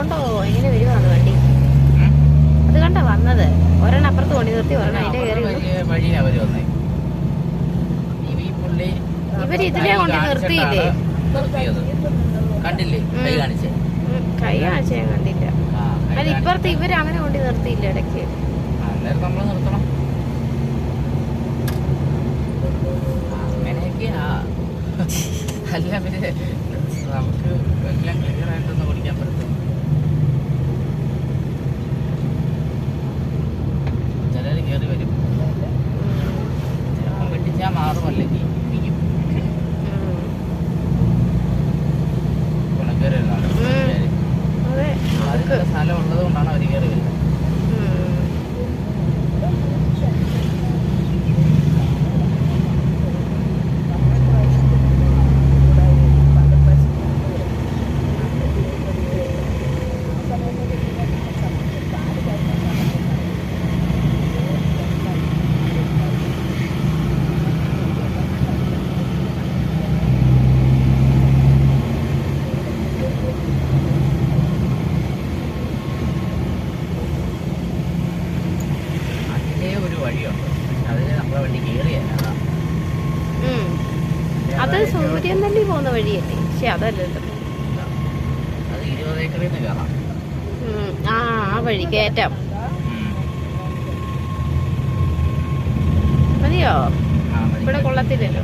കണ്ടോ എങ്ങനെ വരുവാന്ന് വണ്ടി? അത് കണ്ടോ വന്നത്? ഒരെണ്ണം അപ്പുറത്ത് കൊണ്ടു നിർത്തി, ഒരെണ്ണം അതിന്റെ കയറി. ഇവര് ഇതിലെ കൊണ്ട് നിർത്തിയില്ലേ? കണ്ടില്ലേ? കൈ കാണിച്ച ഞാൻ കണ്ടില്ല. അത് ഇപ്പുറത്ത് ഇവര് അങ്ങനെ കൊണ്ട് നിർത്തിയില്ല ഇടയ്ക്ക്. നമ്മള് നിർത്തണം. അങ്ങനെയൊക്കെയാ. അല്ല പിന്നെ നമുക്ക് എല്ലാം ക്ലിയർ ആയിട്ടൊന്ന് കുടിക്കാൻ പറ്റും. ചിലര് കയറി വരും, ചിലപ്പം വെട്ടിച്ചാൽ മാറും, അല്ലെങ്കിൽ ഇരിക്കും. കയറി വരുന്നുണ്ട്. അതിനുള്ള സ്ഥലം ഉള്ളത് കൊണ്ടാണ് അവർ കയറി വരുന്നത്. അത് സൂര്യൻ തല്ലി പോകുന്ന വഴിയല്ലേ? പക്ഷെ അതല്ലല്ലോ, അത് 20 ഏക്കറിൽ നിന്ന് കയറാം. ആ വഴി കയറ്റാം. മതിയോ? ഇവിടെ കൊള്ളത്തില്ലല്ലോ.